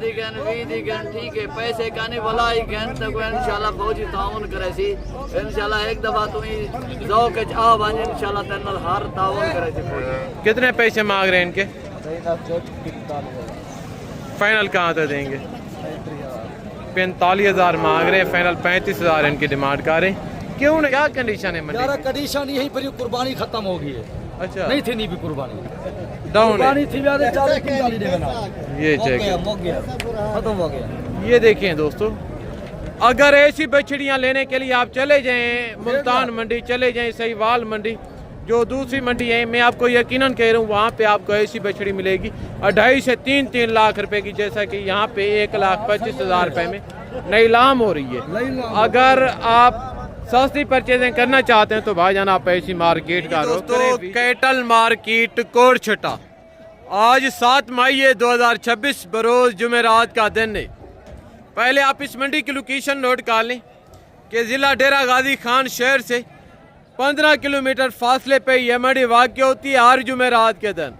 दी gun 20 दी gun ठीक है पैसे का नहीं भला ही गन तक इंशाल्लाह फौजी ताउन करे सी इंशाल्लाह एक दफा तुम्हें जाओ के आ बन इंशाल्लाह तन्नल हर ताउन करे सी फौजी। कितने पैसे मांग रहे हैं इनके? फाइनल कहाँ तक देंगे? 45,000 मांग रहे हैं, फाइनल 35,000 इनकी डिमांड कर रहे हैं। क्यों ना, क्या कंडीशन है मंडी? यार कंडीशन यही पर कुर्बानी खत्म हो गई है। अच्छा, नहीं थी नहीं भी कुर्बानी डाउन है। थी यार 40 देना ये चेक खत्म हो गया। ये देखें दोस्तों, अगर ऐसी बछड़ियाँ लेने के लिए आप चले जाएं मुल्तान मंडी, चले जाएं सहीवाल मंडी, जो दूसरी मंडी है, मैं आपको यकीनन कह रहा हूँ वहाँ पे आपको ऐसी बछड़ी मिलेगी 2.5 से 3 लाख रुपए की, जैसा कि यहाँ पे 1,25,000 रुपए में नीलाम हो रही है। अगर आप सस्ती परचेजिंग करना चाहते हैं तो भाईजान आप ऐसी मार्केट का दोस्तों कैटल मार्केट कोरछटा। आज 7 मई 2026 बरोज जुमेरात का दिन है। पहले आप इस मंडी की लोकेशन नोट कर लें कि ज़िला डेरा गाजी खान शहर से 15 किलोमीटर फासले पे यह मंडी वाक़ होती है हर जुमेरात के दिन।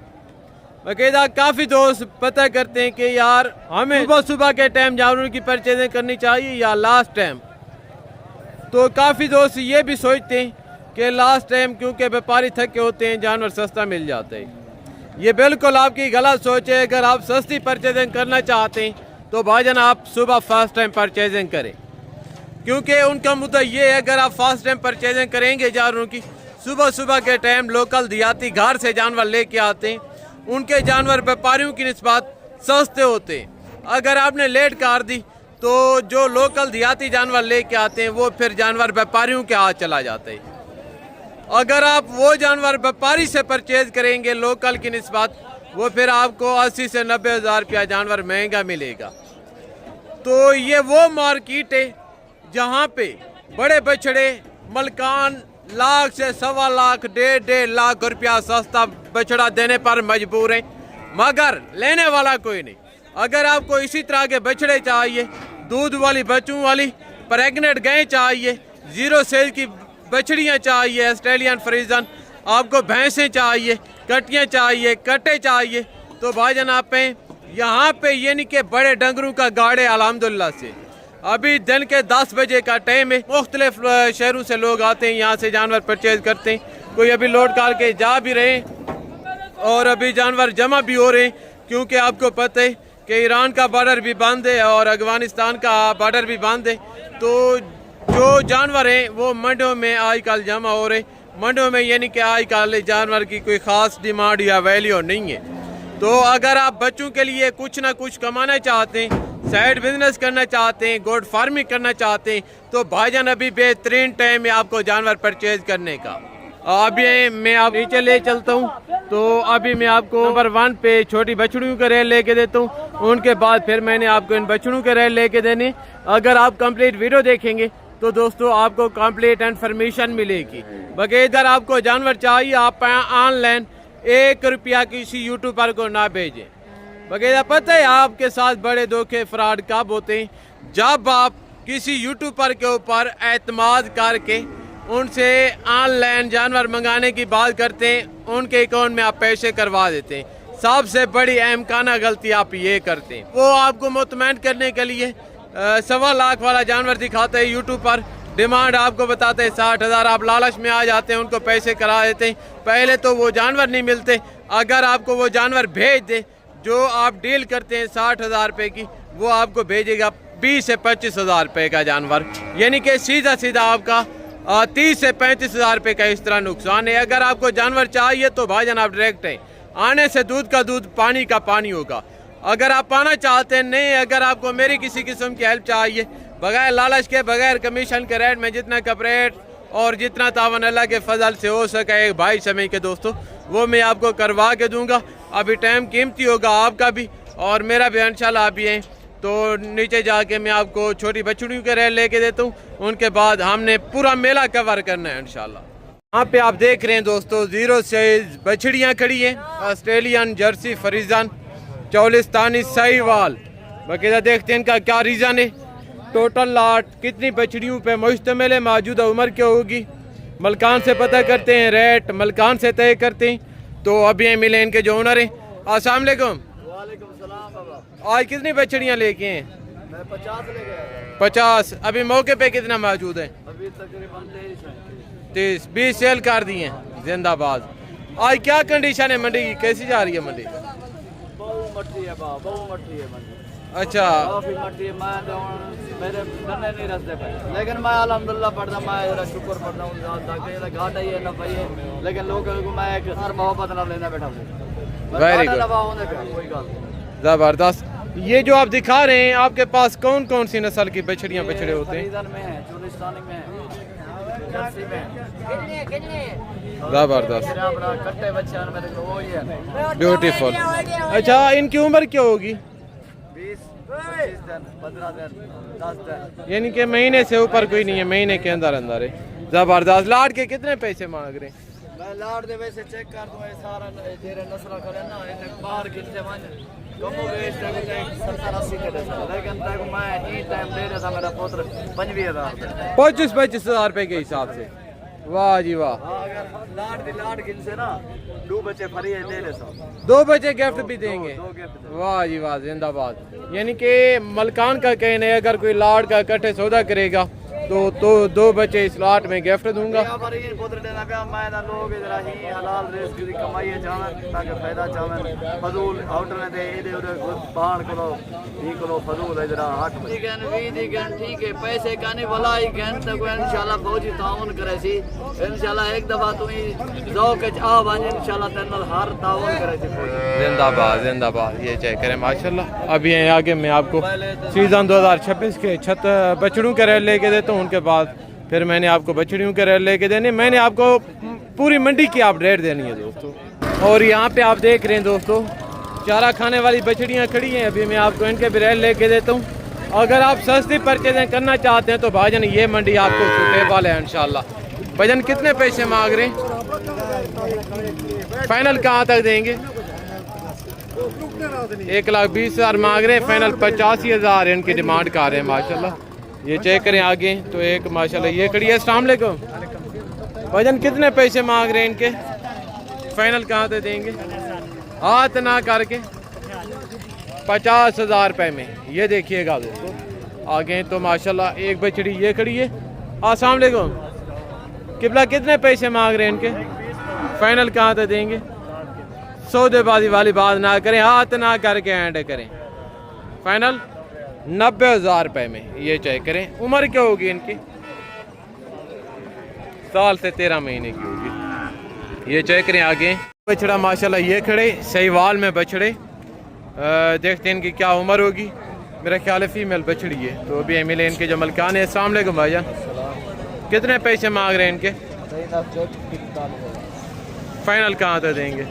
बाकायदा काफ़ी दोस्त पता करते हैं कि यार हमें सुबह के टाइम जानवरों की परचेजिंग करनी चाहिए या लास्ट टाइम, तो काफ़ी दोस्त ये भी सोचते हैं कि लास्ट टाइम क्योंकि व्यापारी थके होते हैं जानवर सस्ता मिल जाता है। ये बिल्कुल आपकी गलत सोच है। अगर आप सस्ती परचेजिंग करना चाहते हैं तो भाईजान आप सुबह फर्स्ट टाइम परचेजिंग करें, क्योंकि उनका मुद्दा ये है अगर आप फर्स्ट टाइम परचेजिंग करेंगे जानवरों की, सुबह के टाइम लोकल देहाती घर से जानवर लेके आते हैं, उनके जानवर व्यापारियों की निस्बत सस्ते होते हैं। अगर आपने लेट कर दी तो जो लोकल देहाती जानवर लेके आते हैं वो फिर जानवर व्यापारियों के हाथ चला जाता है। अगर आप वो जानवर व्यापारी से परचेज करेंगे लोकल की निस्बत, वो फिर आपको 80 से 90,000 रुपया जानवर महंगा मिलेगा। तो ये वो मार्केट है जहाँ पे बड़े बछड़े मलकान लाख से 1.25 लाख 1.5 लाख रुपया सस्ता बछड़ा देने पर मजबूर हैं, मगर लेने वाला कोई नहीं। अगर आपको इसी तरह के बछड़े चाहिए, दूध वाली बच्चों वाली प्रेग्नेंट गायें चाहिए, 0 सेल की बछड़ियाँ चाहिए, ऑस्ट्रेलियन फ्रीजन, आपको भैंसें चाहिए, कटियाँ चाहिए, कटे चाहिए, तो भाईजान आप पे यहाँ पे ये नहीं कि बड़े डंगरों का गाड़े अल्हम्दुलिल्लाह से अभी दिन के 10 बजे का टाइम है। मुख्तलिफ शहरों से लोग आते हैं, यहाँ से जानवर परचेज करते हैं। कोई अभी लोड कर के जा भी रहे हैं और अभी जानवर जमा भी हो रहे हैं, क्योंकि आपको पता है कि ईरान का बॉर्डर भी बंद है और अफगानिस्तान का बॉर्डर भी बंद है। तो जो जानवर हैं वो मंडियों में आजकल जमा हो रहे। मंडियों में यानी कि आजकल जानवर की कोई ख़ास डिमांड या वैल्यू नहीं है। तो अगर आप बच्चों के लिए कुछ ना कुछ कमाना चाहते हैं, साइड बिजनेस करना चाहते हैं, गोट फार्मिंग करना चाहते हैं, तो भाईजान अभी बेहतरीन टाइम है आपको जानवर परचेज करने का। अभी मैं आप नीचे ले चलता हूँ, तो अभी मैं आपको नंबर 1 पे छोटी बछड़ियों का रेट लेके देता हूँ, उनके बाद फिर मैंने आपको इन बछड़ों के रेट लेके देने। अगर आप कंप्लीट वीडियो देखेंगे तो दोस्तों आपको कंप्लीट इन्फॉर्मेशन मिलेगी। बगैर आपको जानवर चाहिए आप ऑनलाइन 1 रुपया किसी यूट्यूबर को ना भेजें। बगैर पता है आपके साथ बड़े धोखे फ्रॉड कब होते हैं, जब आप किसी यूट्यूबर के ऊपर एतमाद करके उनसे ऑनलाइन जानवर मंगाने की बात करते हैं, उनके अकाउंट में आप पैसे करवा देते हैं। सबसे बड़ी अहमकाना गलती आप ये करते हैं। वो आपको मुतमईन करने के लिए 1.25 लाख वाला जानवर दिखाते हैं यूट्यूब पर, डिमांड आपको बताते हैं 60,000, आप लालच में आ जाते हैं, उनको पैसे करा देते हैं। पहले तो वो जानवर नहीं मिलते। अगर आपको वो जानवर भेज दे जो आप डील करते हैं 60,000 रुपये की, वो आपको भेजेगा 20 से 25,000 रुपये का जानवर, यानी कि सीधा आपका 30 से 35,000 रुपये का इस तरह नुकसान है। अगर आपको जानवर चाहिए तो भाईजान आप डायरेक्ट हैं, आने से दूध का दूध पानी का पानी होगा। अगर आप पाना चाहते हैं नहीं, अगर आपको मेरी किसी किस्म की हेल्प चाहिए, बगैर लालच के बगैर कमीशन के रेट में जितना कपरेट और जितना तावन अल्लाह के फजल से हो सके एक भाई समय के दोस्तों, वो मैं आपको करवा के दूंगा। अभी टाइम कीमती होगा आपका भी और मेरा भी, इंशाल्लाह आप भी हैं। तो नीचे जाके मैं आपको छोटी बछड़ियों के रेट लेके देता हूँ, उनके बाद हमने पूरा मेला कवर करना है इंशाल्लाह। यहाँ पे आप देख रहे हैं दोस्तों 0 साइज बछड़ियाँ खड़ी हैं, ऑस्ट्रेलियन जर्सी फ्रीजन चौलिस्तानी साहिवाल। बाकायदा देखते हैं इनका क्या रीज़न है। टोटल लाट कितनी बछड़ियों पे मुश्तमिल है, मौजूदा उम्र क्या होगी, मलकान से पता करते हैं, रेट मलकान से तय करते हैं। तो अभी मिले इनके जो ओनर हैं। अस्सलाम वालेकुम। आज कितनी बछड़ियाँ लेके हैं? मैं 50 ले गया 50। अभी मौके पे कितना मौजूद है? अभी तकरीबन 30 20 सेल कर दिए हैं। जिंदाबाद। आज क्या कंडीशन है मंडी की, कैसी जा रही है मंडी? बहु मट्टी है बहु मट्टी है मंडी। अच्छा काफी मट्टी है। मैं तो मेरे धंधे नहीं रस्ते पे, लेकिन मैं अल्हम्दुलिल्लाह पढ़ता, मैं जरा शुक्र पढ़ता हूँ ताकि घाटा ही है ना पाई है, लेकिन लोगों को मैं एक हर मोहब्बत ना लेना बैठा हूँ। वेरी गुड, कोई बात जबरदस्त। ये जो आप दिखा रहे हैं, आपके पास कौन कौन सी नस्ल की बछड़ियाँ बछड़े होते हैं? में है, चोलिस्तानी में है, जर्सी में है। जबरदस्त, कट्टे बच्चे मेरे को वो ही है। ब्यूटीफुल। अच्छा, इनकी उम्र क्या होगी? 20-25 दिन, 15 दिन, 10 दिन। यानी कि महीने से ऊपर कोई नहीं है, महीने के अंदर अंदर है। जबरदस्त। लाड के कितने पैसे मांग रहे हैं? मैं लाड दे वैसे चेक कर दूं, ये सारा तेरे नस्ल करे ना, इन्हें बाहर कितने मन कमो वेस्ट है, 70-80 के दे, लेकिन तक मैं ही टाइम दे रहा था मेरा पुत्र 25,000 25 हज़ार रुपए के हिसाब से। वाह जी वाह। अगर लाड गिन से ना 2 बच्चे फ्री है ले ले सब। 2 बच्चे गिफ्ट भी देंगे। 2 गिफ्ट। वाह जी वाह, जिंदाबाद। यानी कि मलकान का कहना है, अगर कोई लाड का इकट्ठे सौदा करेगा तो 2 बच्चे इस लाट में गिफ्ट दूंगा। पुत्र देना पे मैं ना लोग इधर ही हलाल रिस्क की कमाई है चावन ताकि फायदा चावन फजूल होटल ने दे इधर उधर बाहर करो ठीक करो फजूल इधर हट ठीक है वी ठीक है पैसे का नहीं भला ही गन तक इंशाल्लाह फौजी ताउन करे सी इंशाल्लाह एक दफा तुम्हें जाओ के आ बांजे इंशाल्लाह तन्नल हर ताउन करे सी फौजी। जिंदाबाद जिंदाबाद। ये चेक करें माशाल्लाह। अभी आगे मैं आपको सीजन 2026 के 6 बछड़ों के रेल लेके देता हूँ, उनके बाद फिर मैंने आपको बछड़ियों के रेट लेके देने, मैंने आपको पूरी मंडी की अपडेट देनी है दोस्तों। और यहाँ पे आप देख रहे हैं दोस्तों, चारा खाने वाली बछड़ियाँ खड़ी हैं। अभी मैं आपको इनके भी रेट लेके देता हूँ। अगर आप सस्ती परचेजिंग करना चाहते हैं तो भाईजान ये मंडी आपको सूटेबल है इंशाल्लाह। भाईजान कितने पैसे मांग रहे हैं? फाइनल कहाँ तक देंगे? 1,20,000 मांग रहे हैं, फाइनल 85,000 इनकी डिमांड कर रहे हैं माशाल्लाह। ये चेक करें आगे तो एक माशाल्लाह ये खड़ी है। अस्सलाम वालेकुम भाईजान, कितने पैसे मांग रहे हैं इनके? फाइनल कहाँ से देंगे? हाथ ना करके 50,000 रुपये में। ये देखिएगा दोस्तों आगे तो माशाल्लाह एक बछड़ी ये खड़ी है। अस्सलाम वालेकुम किबला, कितने पैसे मांग रहे हैं इनके? फाइनल कहाँ से देंगे? सौदेबाजी वाली बात ना करें, हाथ ना करके एंड करें। फाइनल 90,000 रुपये में। ये चेक करें। उम्र क्या होगी इनकी? साल से 13 महीने की होगी। ये चेक करें आगे बछड़ा माशाल्लाह ये खड़े सहीवाल में बछड़े। देखते हैं इनकी क्या उम्र होगी। मेरा ख्याल है फीमेल बछड़ी है। तो अभी मिले इनके जो मलकान है। अस्सलाम वालेकुम भाईजान, कितने पैसे मांग रहे हैं इनके? फाइनल कहाँ तक देंगे?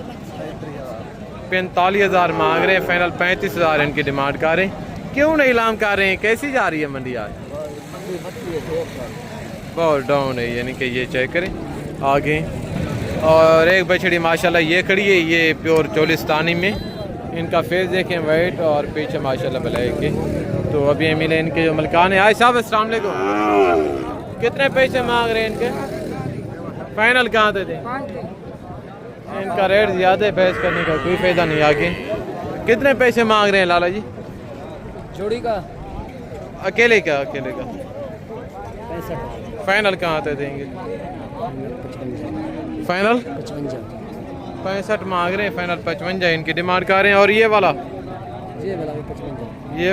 45,000 मांग रहे हैं, फाइनल 35,000 इनकी डिमांड कर रहे हैं। क्यों नहीं ऐलान कर रहे हैं? कैसी जा रही है मंडी आज? बहुत डाउन है, यानी कि ये चेक करें आगे। और एक बछड़ी माशाल्लाह ये खड़ी है, ये प्योर चोलिस्तानी में। इनका फेस देखें वाइट और पीछे माशाल्लाह ब्लैक के। तो अभी मिले इनके जो मलकान है। आज साहब अस्सलाम वालेकुम, कितने पैसे मांग रहे हैं इनके? फाइनल कहाँ से दें? इनका रेट ज़्यादा है, बहस करने का कोई फायदा नहीं। आगे कितने पैसे मांग रहे हैं लाला जी? जोड़ी का अकेले का फाइनल कहाँ तक देंगे? फाइनल 65 मांग रहे हैं, फाइनल 55 इनकी डिमांड कर रहे हैं। और ये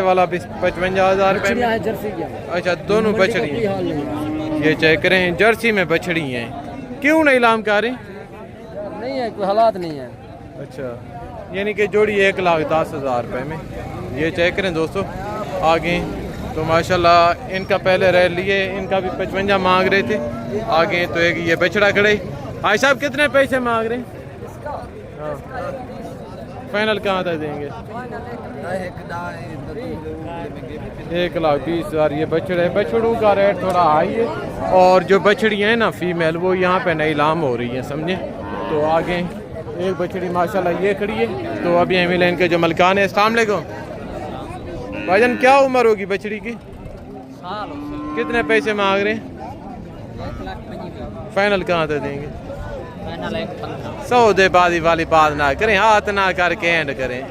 वाला भी 55,000 रुपये में। जर्सी क्या? अच्छा दोनों बछड़ी हैं। ये चेक करें जर्सी में बछड़ी हैं। क्यों नहीं लाम कर रहे? नहीं है, कोई हालात नहीं है। अच्छा, यानी कि जोड़ी 1,10,000 रुपये में। ये चेक करें दोस्तों आगे तो माशाल्लाह इनका पहले रेट लिए, इनका भी 55 मांग रहे थे। आगे तो एक ये बछड़ा खड़े। भाई साहब कितने पैसे मांग रहे हैं? हाँ। फाइनल कहाँ तक देंगे? 1,20,000 ये बछड़े। बछड़ों का रेट थोड़ा हाई है। और जो बछड़ियाँ हैं ना फीमेल, वो यहाँ पे नई लाम हो रही है, समझे। तो आगे एक बछड़ी माशाल्लाह ये खड़ी है। तो अभी मिले इनके जो मलकान है। अस्सलाम वालेकुम भाईजान, क्या उम्र होगी बछड़ी की? कितने पैसे मांग रहे हैं? फाइनल कहाँ तक देंगे? सौदेबाजी वाली बात ना करें, हाथ ना करके एंड करें।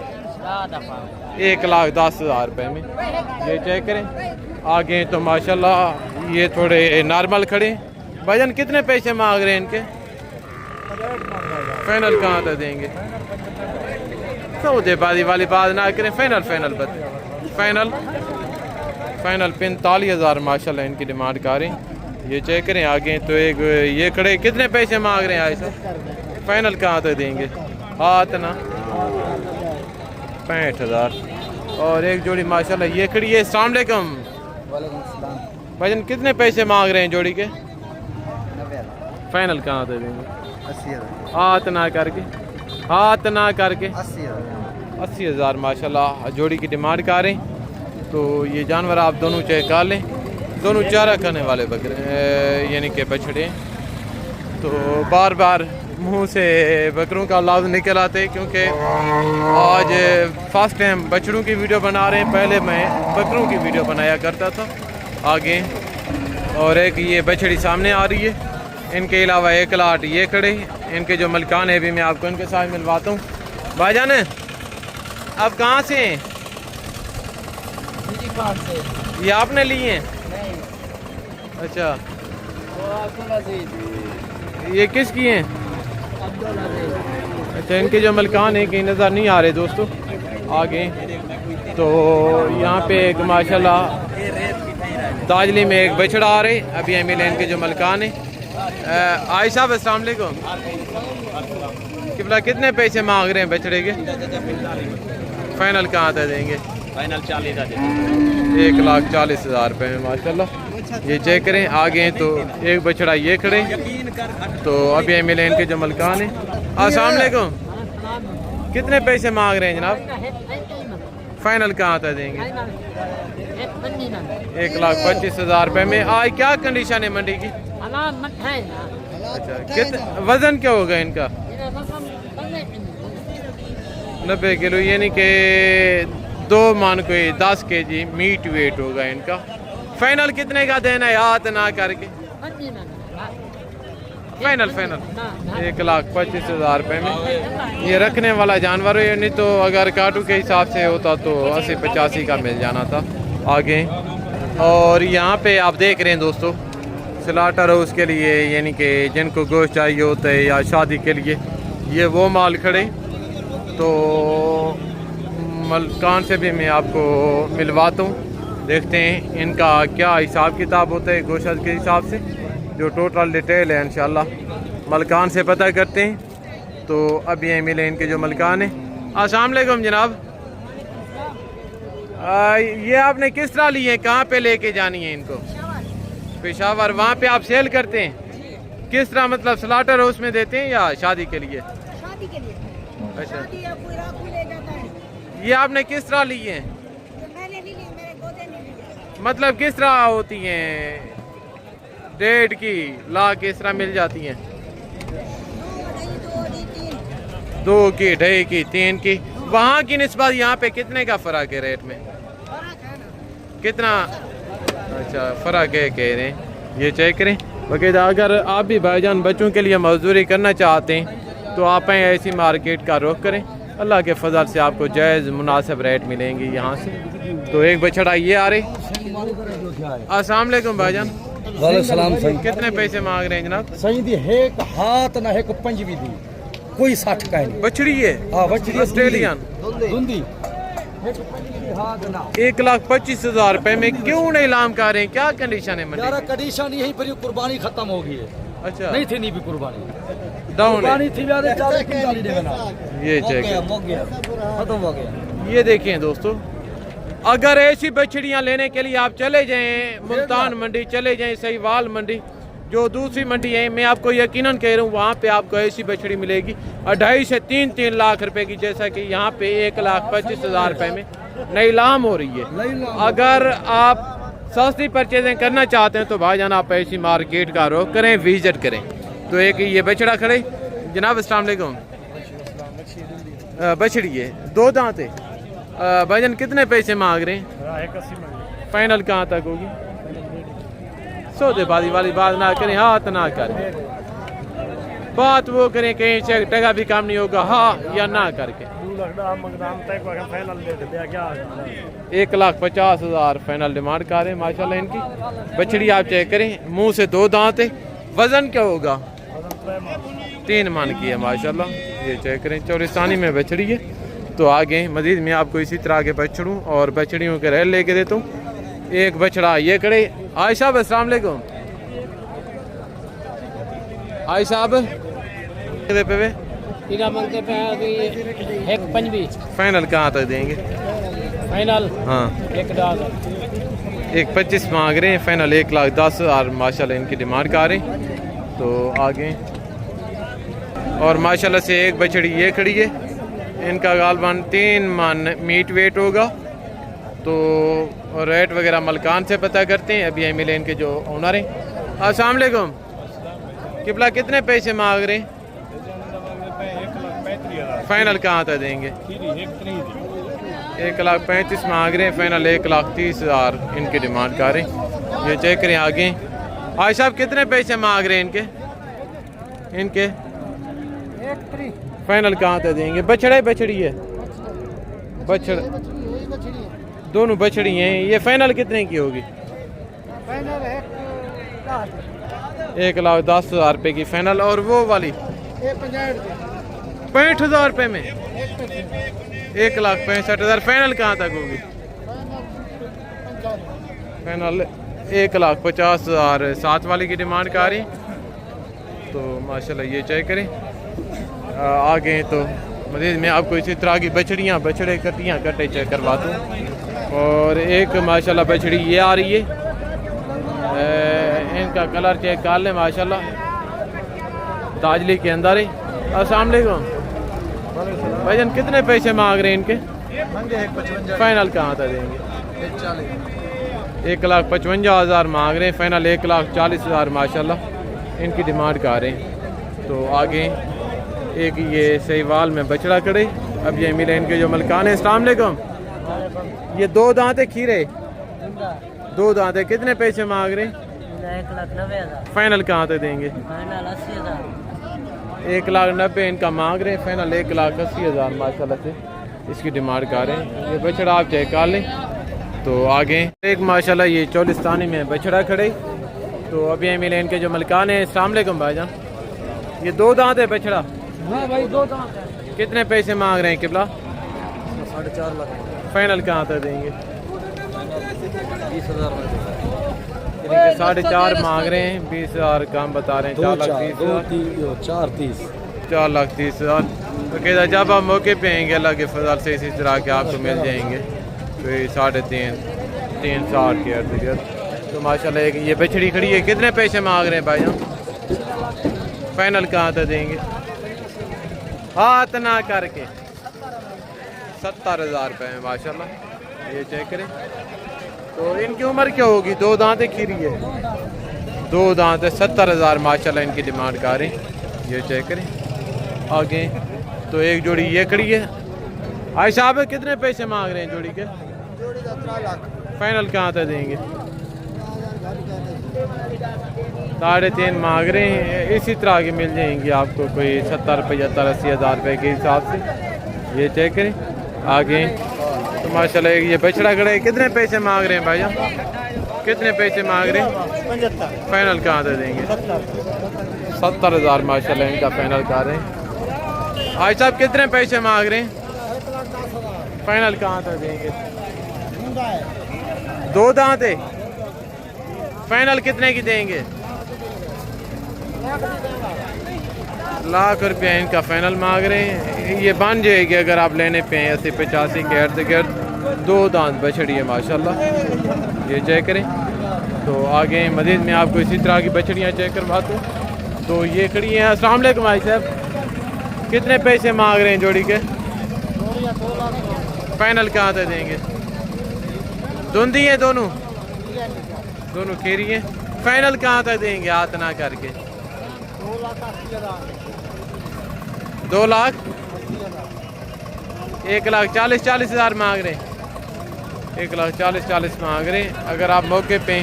1,10,000 रुपये में। ये चेक करें। आगे तो माशाल्लाह ये थोड़े नॉर्मल खड़े। भाईजान कितने पैसे मांग रहे हैं इनके? फाइनल कहाँ तक देंगे? सौदेबाजी वाली बात ना करें, फाइनल फाइनल बता। फाइनल 45,000 माशाल्लाह इनकी डिमांड कर रहे हैं। ये चेक करें। आगे तो एक ये खड़े कितने पैसे मांग रहे हैं आए साहब? फाइनल कहाँ तक देंगे? हाथ ना 65,000। और एक जोड़ी माशाल्लाह ये खड़ी है। अस्सलाम वालेकुम भाईजान, कितने पैसे मांग रहे हैं जोड़ी के? फाइनल कहाँ तक देंगे? 80,000। हाथ ना करके 80,000 माशाल्लाह जोड़ी की डिमांड कर रहे हैं। तो ये जानवर आप दोनों चेक कर लें। दोनों चारा खाने वाले बकरे यानी कि बछड़े। तो बार बार मुंह से बकरों का लफ्ज़ निकल आते क्योंकि आज फर्स्ट टाइम बछड़ों की वीडियो बना रहे हैं। पहले मैं बकरों की वीडियो बनाया करता था आगे। और एक ये बछड़ी सामने आ रही है। इनके अलावा एक लाट ये खड़े। इनके जो मलकान है भी मैं आपको इनके साथ मिलवाता हूँ। भाईजान आप कहाँ से हैं? ये आपने लिए हैं? अच्छा, ये किसकी हैं? अच्छा, इनके जो मलकान है कहीं नज़र नहीं आ रहे दोस्तों आगे। तो यहाँ पे एक माशाल्लाह ताजली में एक बछड़ा आ रहे। अभी एम इनके जो मलकान है। आई साहब अस्सलाम वालेकुम। किबला कितने पैसे मांग रहे हैं बछड़े के? फाइनल कहाँ तक देंगे? फाइनल 40,000। 1,40,000 रुपये में माशाल्लाह। ये चेक करें। आगे तो एक बछड़ा ये खड़े। तो अभी मिले इनके जो मलकान है। अस्सलाम वालेकुम, कितने पैसे मांग रहे हैं जनाब? फाइनल कहाँ तक देंगे? 1,25,000 रुपये में। आज क्या कंडीशन है मंडी की? अच्छा, वजन क्या होगा इनका? 90 किलो यानी कि 2 मान कोई 10 kg मीट वेट होगा इनका। फाइनल कितने का देना है हाथ ना करके? फाइनल 1,25,000 रुपये में ये रखने वाला जानवर है। नहीं तो अगर काटू के हिसाब से होता तो 80-85 का मिल जाना था आगे। और यहाँ पे आप देख रहे हैं दोस्तों स्लॉटर हाउस के लिए यानी कि जिनको गोश्त चाहिए होता है या शादी के लिए ये वो माल खड़े। तो मलकान से भी मैं आपको मिलवाता हूँ। देखते हैं इनका क्या हिसाब किताब होता है गोश्त के हिसाब से। जो टोटल डिटेल है इंशाल्लाह मलकान से पता करते हैं। तो अभी ये मिले इनके जो मलकान है। अस्सलाम वालेकुम जनाब, ये आपने किस तरह लिए हैं? कहाँ पे लेके जानी है इनको? पेशावर। वहाँ पे आप सेल करते हैं? किस तरह मतलब स्लॉटर हाउस में देते हैं या शादी के लिए? शादी के लिए। अच्छा, शादी या कोई रात को ले जाता है। ये आपने किस तरह लिए हैं? मैंने नहीं ली, मेरे गोदे ने ली। मतलब किस तरह होती हैं? 1.5 की ला किस तरह मिल जाती हैं? 2 की, 2.5 की, 3 की। वहाँ की निस्बत यहाँ पे कितने का फ़र्क है रेट में? कितना? अच्छा, फ़र्क है कह रहे हैं। ये चेक करें बाकायदा। अगर आप भी भाईजान बच्चों के लिए मजदूरी करना चाहते हैं तो आप ऐसी मार्केट का रुख करें। अल्लाह के फजल से आपको जायज़ मुनासिब रेट मिलेंगे यहाँ से। तो एक बछड़ा ये आ रही। अस्सलाम वालेकुम भाईजान, वालेकुम सही। कितने पैसे मांग रहे हैं जनाब? सही दी एक हाथ ना एक 5 दी कोई 60 का नहीं। बछड़ी है? हाँ बछड़ी ऑस्ट्रेलियन धुंधी। 1,25,000 रुपये में क्यों नहीं लाम कर रहे हैं? क्या कंडीशन है मंडी? यार कंडीशन यही पर कुर्बानी खत्म हो गई है। अच्छा, नहीं थी नहीं भी कुर्बानी डाउन है। कुर्बानी थी यार 40 देना। ये चेक हो गया खत्म हो गया। ये देखें दोस्तों, अगर ऐसी बछड़ियाँ लेने के लिए आप चले जाएं मुल्तान मंडी, चले जाएं सहीवाल मंडी, जो दूसरी मंडी है, मैं आपको यकीनन कह रहा हूँ वहाँ पे आपको ऐसी बछड़ी मिलेगी 2.5 से 3 लाख रुपए की। जैसा कि यहाँ पे 1,25,000 रुपये में नीलाम हो रही है। अगर आप सस्ती परचेजिंग करना चाहते हैं तो भाईजान आप ऐसी मार्केट का रुख करें, विजिट करें। तो एक ये बछड़ा खड़े जनाब। अस्सलाम वालेकुम, बछड़ी है 2 दांत है। भाईजान कितने पैसे मांग रहे हैं? फाइनल कहाँ तक होगी? सौदेबाजी वाली बात ना करें, हाथ ना करें। बात वो करें कहीं से टका भी काम नहीं होगा हाँ या ना करके। 1,50,000 फाइनल डिमांड कर रहे हैं माशाल्लाह इनकी। बछड़ी आप चेक करें, मुंह से 2 दांत है। वजन क्या होगा? 3 मन की है माशाल्लाह। ये चेक करें, चौरिस्तानी में बछड़ी है। तो आगे मजीद मैं आपको इसी तरह के बछड़ों और बछड़ियों के रेल लेके देता हूँ। एक बछड़ा ये खड़े। आयशा साहब अस्सलाम वालेकुम। आयशा साहब पे इना मांगते पे अभी 1.25 फाइनल कहाँ तक देंगे? फाइनल हाँ 1,25 मांग रहे हैं। फाइनल 1,10,000 माशाल्लाह इनकी डिमांड कर रहे हैं। तो आगे और माशाल्लाह से एक बछड़ी ये खड़ी है। इनका गालबान 3 मन मीट वेट होगा। तो रेट वगैरह मलकान से पता करते हैं। अभी मिले इनके जो ओनर हैं। अस्सलाम वालेकुम। किबला कितने पैसे मांग रहे हैं? फाइनल कहाँ तक देंगे? 1,35,000 मांग रहे हैं। फाइनल 1,30,000 इनकी डिमांड कर रहे हैं। ये चेक करें आगे। आज साहब कितने पैसे मांग रहे हैं इनके? फाइनल कहाँ तक देंगे? बछड़ी है। दोनों बछड़ी हैं। ये फाइनल कितने की होगी? 1,10,000 रुपये की फाइनल। और वो वाली 65,000 रुपये में 1,65,000 फाइनल कहाँ तक होगी? फाइनल 1,50,000 7 वाली की डिमांड कर रही। तो माशाल्लाह ये चेक करें आगे। तो मज़ीद मैं आपको इसी तरह की बछड़ियाँ बछड़े कट्टे चेक करवाता हूँ। और एक माशाल्लाह बछड़ी ये आ रही है। इनका कलर चेक कर लें माशाल्लाह, ताजली के अंदर है। अस्सलाम वालेकुम भाईजान, कितने पैसे मांग रहे हैं इनके? फाइनल कहाँ तक देंगे? 1,55,000 मांग रहे हैं। फाइनल 1,40,000 माशाल्लाह इनकी डिमांड कर रहे हैं। तो आगे एक ये सहीवाल में बछड़ा खड़े। अब ये मिले इनके जो मलकान है। अस्सलाम वालेकुम। ये 2 दांत है खीरे, 2 दांत है। कितने पैसे मांग रहे हैं? 1,90,000 फाइनल कहाँ तक देंगे? फाइनल 80,000 1,90,000 इनका मांग रहे हैं। फाइनल 1,80,000 माशाल्लाह से इसकी डिमांड कर रहे हैं। ये बछड़ा आप चेक कर लें। तो आगे एक माशाल्लाह ये चौलिस्तानी में बछड़ा खड़े। तो अभी मिले इनके जो मलकान है। अस्सलाम वालेकुम भाईजान, ये 2 दांत है बछड़ा। हाँ भाई 2 दांत है। कितने पैसे मांग रहे हैं किबला? 4.5 लाख। फाइनल कहाँ तक देंगे? 20,000 4.5 मांग रहे हैं। 20,000 काम बता रहे हैं। 4,30,000। तो कहता जब आप मौके पे आएंगे अल्लाह के फजल से इसी तरह के आपको मिल जाएंगे। तो ये 3.5 के अर्द गिर्द। तो माशाल्लाह एक ये बछड़ी खड़ी है। कितने पैसे मांग रहे हैं भाईजान? फाइनल कहाँ तक देंगे? हाथ ना करके 70,000 रुपये में माशाल्लाह। ये चेक करें। तो इनकी उम्र क्या होगी? 2 दांत खीरी है। 2 दांत 70,000 माशाल्लाह इनकी डिमांड कर रहे हैं। ये चेक करें आगे। तो एक जोड़ी ये खड़ी है। आई साहब कितने पैसे मांग रहे हैं जोड़ी के? फाइनल कहाँ तक देंगे? 3.5 मांग रहे हैं। इसी तरह की मिल जाएंगी आपको कोई 70, 75, 80,000 रुपये के हिसाब से। ये चेक करें आगे। तो माशाल्लाह ये बछड़ा खड़ा है। कितने पैसे मांग रहे हैं भाईजान? कितने पैसे मांग रहे हैं? 75। फाइनल कहाँ तक देंगे? 70,000 माशाल्लाह इनका फाइनल कर रहे हैं। आज साहब कितने पैसे मांग रहे हैं? फाइनल कहाँ तक देंगे? 2 दांत है। फाइनल कितने की देंगे? लाख रुपया इनका फाइनल मांग रहे हैं। ये बन जाएगी अगर आप लेने पे हैं 80-85 के अर्द गिर्द। 2 दांत बछड़ी है माशाल्लाह। ये चेक करें। तो आगे मज़ीद मैं आपको इसी तरह की बछड़ियाँ चेक करवाता हूँ। तो ये खड़ी हैं। अस्सलाम वालेकुम भाई साहब, कितने पैसे मांग रहे हैं जोड़ी के? फाइनल कहाँ तक देंगे? धुंधी है दोनों खेरी हैं। फाइनल कहाँ तक देंगे हाथ ना करके? 2 लाख 1,40,000 मांग रहे हैं। 1,40,000 मांग रहे हैं। अगर आप मौके पे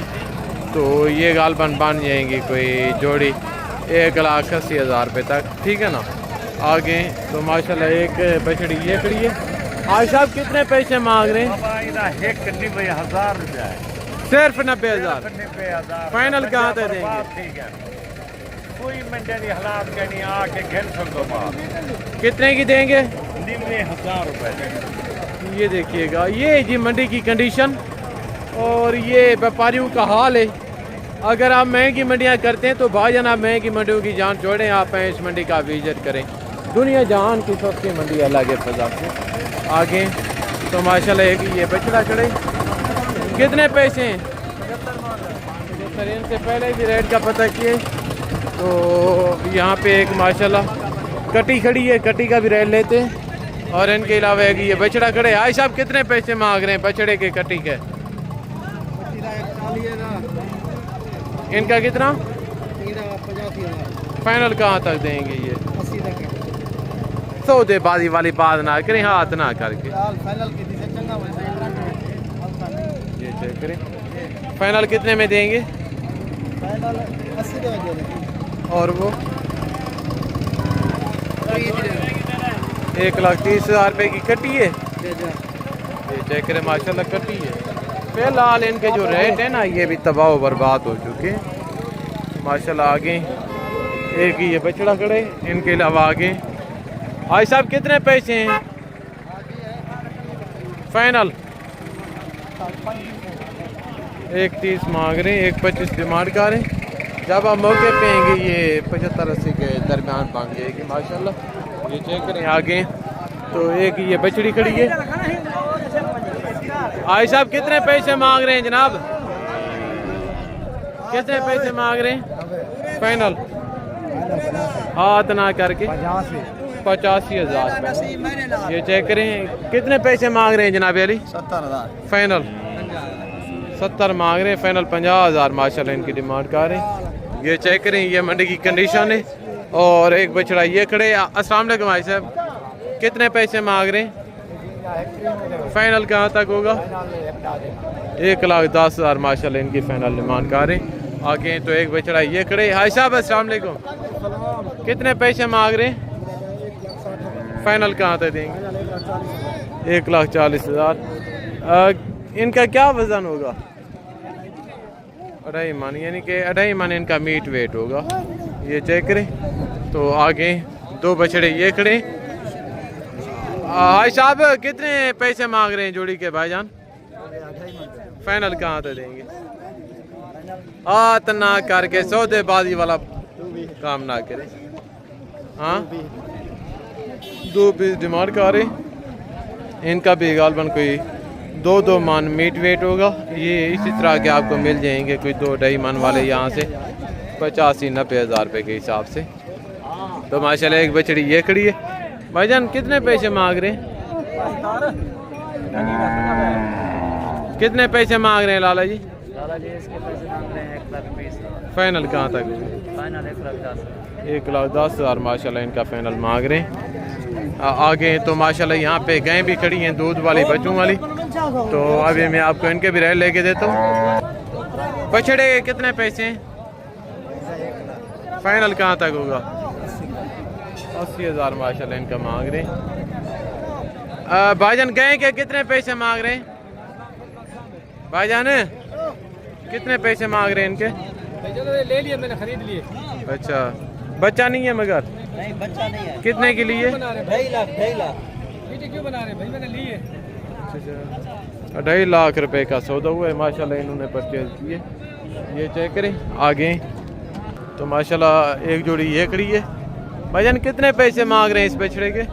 तो ये गालबन बन जाएंगी कोई जोड़ी 1,80,000 रुपये तक। ठीक है ना? आगे तो माशाल्लाह एक बछड़ी ये खड़ी है। आज साहब कितने पैसे मांग रहे हैं? 1000 रुपया है, सिर्फ 90,000। 90,000 फाइनल कहाँ तक देंगे? ठीक है, कोई मंडी की हालात का नहीं, आके घेर सको बात। कितने की देंगे? 90,000 रुपए। ये देखिएगा, ये जी मंडी की कंडीशन और ये व्यापारियों का हाल है। अगर आप महंगी मंडियाँ करते हैं तो भाईजान आप महंगी मंडियों की जान छोड़ें, आप इस मंडी का विजिट करें। दुनिया जहान की सस्ती मंडी अलग है फजा से। आगे तो माशाल्लाह एक ये बछड़ा चढ़े, कितने पैसे हैं? 75। इनसे पहले भी रेट का पता किए। तो यहाँ पे एक माशाल्लाह कटी खड़ी है, कटी का भी रेट लेते हैं। और इनके अलावा एक ये बछड़ा खड़े। आई साहब कितने पैसे मांग रहे हैं बछड़े के कटी के? इनका कितना? फाइनल कहाँ तक देंगे ये? सौदेबाजी वाली बात ना करें, हाथ ना करके ये चेक करें। फाइनल कितने में देंगे? और वो 1,30,000 रुपये की कटी है। ये चेक करें माशाल्लाह कटी है। फिलहाल इनके जो रेट है ना ये भी तबाह बर्बाद हो चुके हैं माशाल्लाह। आगे एक ही ये बछड़ा खड़े, इनके अलावा आगे भाई साहब कितने पैसे हैं? फाइनल 1,30 मांग रहे हैं, 1,25 डिमांड कर रहे हैं। जब आप मौके पे आएंगे ये 75-80 के दरमियान मांग जाएगी माशाल्लाह। ये चेक करें आगे तो एक ये बछड़ी खड़ी है। भाई साहब कितने पैसे मांग रहे हैं जनाब? कितने पैसे मांग रहे हैं? फाइनल हाथ ना करके 85,000। ये चेक करें कितने पैसे मांग रहे हैं जनाब अली? 70,000। फाइनल 70 मांग रहे हैं, फाइनल 50,000 माशाल्लाह इनकी डिमांड कर रहे हैं। ये चेक करें ये मंडी की कंडीशन है। और एक बछड़ा ये खड़े। अस्सलाम वालेकुम भाई साहब, कितने पैसे मांग रहे हैं? फाइनल कहाँ तक होगा? 1,10,000 माशाल्लाह इनकी फाइनल डिमांड कर रहे हैं। आगे तो एक बछड़ा ये खड़े। भाई साहब अस्सलाम वालेकुम, कितने पैसे मांग रहे हैं? फाइनल कहाँ तक देंगे? 1,40,000। इनका क्या वजन होगा? 2.5 मन, यानी कि 2.5 मन इनका मीट वेट होगा। ये चेक करें तो आगे दो बछड़े ये खड़े। भाई साहब कितने पैसे मांग रहे हैं जोड़ी के भाईजान? फाइनल कहाँ तक देंगे? हाथ ना करके सौदेबाजी वाला काम ना करें। हाँ 2 डिमांड कर रहे। इनका भी गालबन कोई 2 मन मीट वेट होगा। ये इसी तरह के आपको मिल जाएंगे कोई 2-2.5 मन वाले यहाँ से 85-90,000 रुपये के हिसाब से। तो माशाल्लाह एक बछड़ी ये खड़ी है। भाईजान कितने पैसे मांग रहे हैं? कितने पैसे मांग रहे हैं लाला जी? लाला जी इसके पैसे मांग रहे हैं 1,20,000। फाइनल कहाँ तक? फाइनल 1,10,000। 1,10,000 माशाल्लाह इनका फाइनल मांग रहे हैं। आगे तो माशाल्लाह यहाँ पे गायें भी खड़ी हैं, दूध वाली बच्चों वाली। तो अभी मैं आपको इनके भी रेट लेके देता हूँ। बछड़े कितने पैसे हैं? फाइनल कहाँ तक होगा? 80,000 माशाल्लाह इनका मांग रहे हैं। भाईजान गाय के कितने पैसे मांग रहे हैं? भाईजान कितने पैसे मांग रहे हैं इनके? ले लिए मैंने, खरीद लिए। अच्छा बच्चा नहीं है मगर? नहीं बच्चा नहीं है। कितने के लिए? 2.5 लाख। क्यों बना रहे भाई, मैंने लिए। 2.5 लाख रुपए का सौदा हुआ है माशाल्लाह इन्होंने परचेज किए। ये चेक करें आगे तो माशाल्लाह एक जोड़ी ये खड़ी है। भाईजान कितने पैसे मांग रहे हैं इस बछड़े के?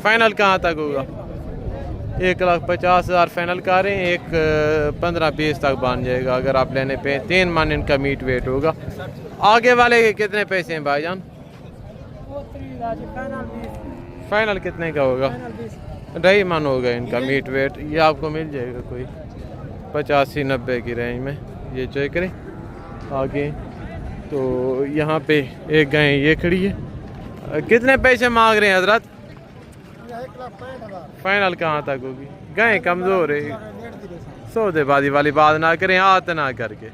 फाइनल कहाँ तक होगा? 1,50,000 फाइनल कर रहे हैं। 1,15-20 तक बन जाएगा अगर आप लेने पे। 3 मन इनका मीट वेट होगा। आगे वाले के कितने पैसे हैं भाईजान? फाइनल कितने का होगा? 2.5 मन होगा इनका मीट वेट। ये आपको मिल जाएगा कोई 85-90 की रेंज में। ये चेक करें आगे तो यहाँ पे एक गाय ये खड़ी है। कितने पैसे मांग रहे हैं हजरत? फाइनल कहाँ तक होगी? गाय कमज़ोर है, सौदेबाजी वाली बात ना करें, हाथ ना करके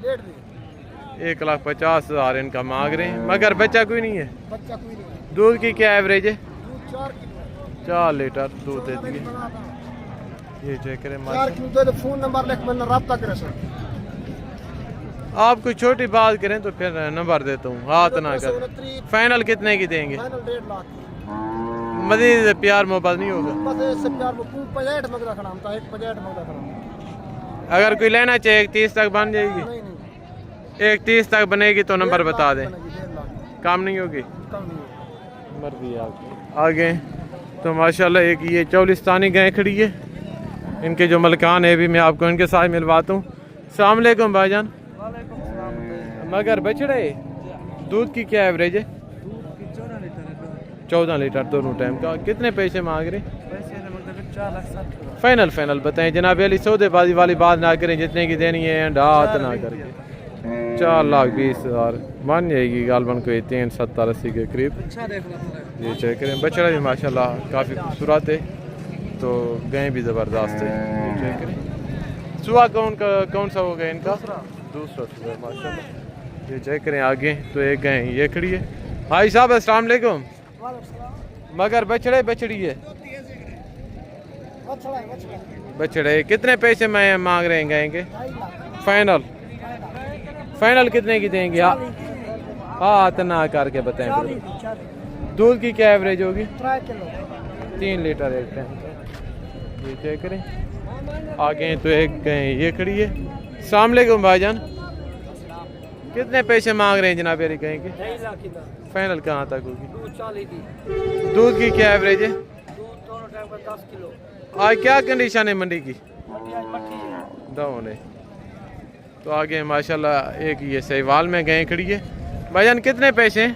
1,50,000 इनका मांग रहे हैं, मगर बच्चा कोई नहीं है। बच्चा कोई नहीं। दूध की क्या एवरेज है? दूध 4 किलो। 4 लीटर दूध देती है। ये चेक करें 4 किलो दे, फोन नंबर लिख मैंने रब्ता करे सर। आप कोई छोटी बात करें तो फिर नंबर देता हूँ, हाथ ना कर। फाइनल कितने की देंगे? फाइनल 1.5 लाख। मजीद प्यार मोहब्बत नहीं होगा? बस इससे प्यार में 65 मंगदा खड़ा हम, 65 मंगदा खड़ा। अगर कोई लेना चाहे 1,30 तक बन जाएगी? नहीं नहीं, 1,30 तक बनेगी तो नंबर बता दें। 1.5 लाख काम नहीं होगी? कम नहीं होगा। मर्जी आपकी। आगे तो माशाल्लाह एक ये चौलिस्तानी गाय खड़ी है, इनके जो मलकान है भी मैं आपको इनके साथ मिलवाता हूँ। अस्सलाम वालेकुम भाईजान। मगर बछड़े दूध की क्या एवरेज है? 14 लीटर दोनों टाइम का। कितने पैसे मांग रहे? फाइनल बताएं जनाब अली, सौदेबाजी वाली बात ना करें, जितने की देनी है हाथ ना करके। 4,20,000 बन जाएगी गालबन को 370-80 के करीब। ये चेक करें, बछड़ा भी माशाल्लाह काफ़ी खूबसूरत है, तो गाय भी ज़बरदस्त है। ये चेक करें सुबह कौन सा होगा इनका? दूसरा सुबह माशाल्लाह। ये चेक करें आगे तो एक गाय ये खड़ी है। भाई साहब अस्सलाम वालेकुम। मगर बछड़े बछड़ी है? बछड़े कितने पैसे में मांग रहे हैं गाय के? फाइनल कितने की देंगे? हाथ ना करके बताएं। दूध की क्या एवरेज होगी? 3 लीटर एक टाइम। ये चेक करें आगे तो एक गाय ये खड़ी है। अस्सलाम वालेकुम भाईजान। कितने पैसे मांग रहे हैं जनाब यारी गाय के? फाइनल कहाँ तक होगी? दूध की क्या एवरेज है? आज क्या कंडीशन है मंडी की? डाउन है। तो आगे माशाल्लाह एक ये सहवाल में गाय खड़ी है। भाईजान कितने पैसे हैं?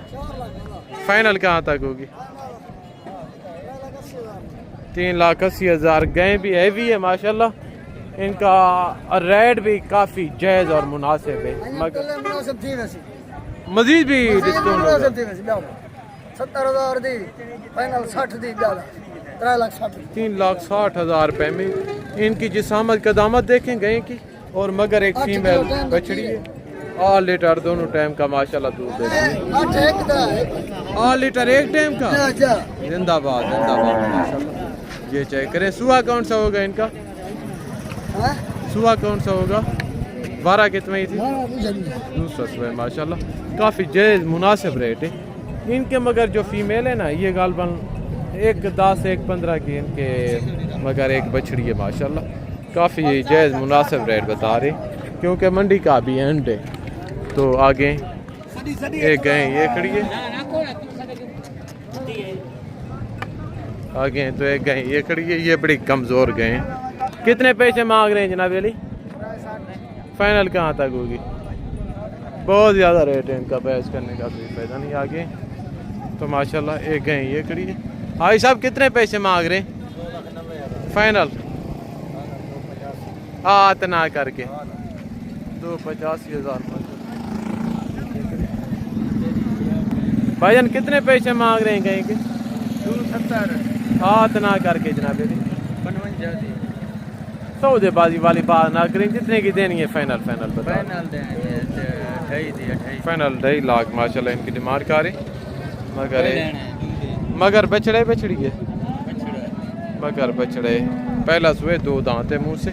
फाइनल कहाँ तक होगी? 3,80,000। गाय भी हैवी है माशाल्लाह, इनका रेट भी काफ़ी जायज़ और मुनासिब है। मजीद भी डिस्काउंट होगा? 70,000 दी फाइनल 60 दी 3,60,000 रुपए में। इनकी जिसामत कदामत देखें गए की, और मगर एक फीमेल बछड़ी है। 8 लीटर दोनों टाइम का माशाल्लाह दूध देती है। 8 लीटर एक टाइम का। जिंदाबाद माशाल्लाह। ये चेक करें सुहा कौन सा होगा इनका? सुहा कौन सा होगा? 12 कितने थी? दूसरा सुहा माशाल्लाह, काफ़ी जायज़ मुनासिब रेट है इनके। मगर जो फीमेल है ना ये गालबन 1,10 1,15 की इनके, मगर एक बछड़ी है माशाल्लाह, काफ़ी जायज़ मुनासिब रेट बता रहे, क्योंकि मंडी का भी एंड है। तो आगे एक गाय ये खड़ी है, आगे तो एक गाय ये खड़ी है। ये बड़ी कमज़ोर गाय है। कितने पैसे मांग रहे हैं जनाब अली? फाइनल कहाँ तक होगी? बहुत ज़्यादा रेट है इनका, बहस करने का कोई फायदा नहीं। आगे तो माशाल्लाह एक गाय ये खड़ी है। भाई साहब कितने पैसे मांग रहे हैं? फाइनल हाथ ना करके 2,85,000। भाईजान कितने पैसे मांग रहे हैं गाय के? 270। हाथ ना करके जनाब अली। सौदेबाजी वाली बात ना करें, जितने की देनी है फाइनल बता। फाइनल 2.5 लाख माशाल्लाह इनकी डिमांड कर रहे। मगर बछड़े बछड़ी है? मगर बछड़े पहला सुबह 2 दांत है मुँह से।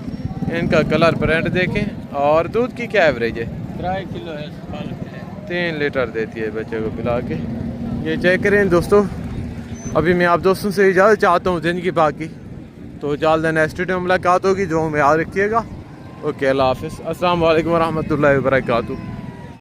इनका कलर ब्रांड देखें। और दूध की क्या एवरेज है? 3 किलो है। 3 लीटर देती है बच्चे को पिला के। ये चेक करें दोस्तों। अभी मैं आप दोस्तों से इजाज़त चाहता हूँ ज़िंदगी बाकी, तो जल्द नेक्स्ट वीडियो में मुलाकात होगी। जो में याद रखिएगा। ओके, अल्लाह हाफ़िज़। अस्सलाम वालेकुम रहमतुल्लाहि व बरकातुहू।